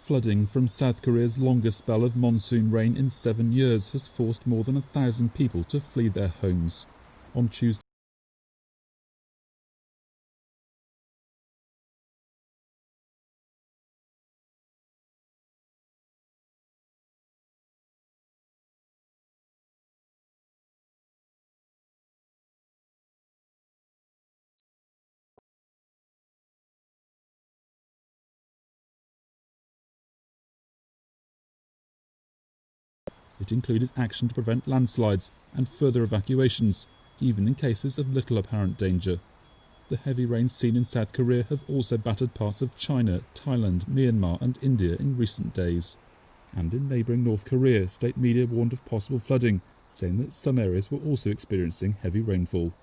Flooding from South Korea's longest spell of monsoon rain in 7 years has forced more than 1,000 people to flee their homes. On Tuesday, it included action to prevent landslides and further evacuations, even in cases of little apparent danger. The heavy rains seen in South Korea have also battered parts of China, Thailand, Myanmar and India in recent days. And in neighbouring North Korea, state media warned of possible flooding, saying that some areas were also experiencing heavy rainfall.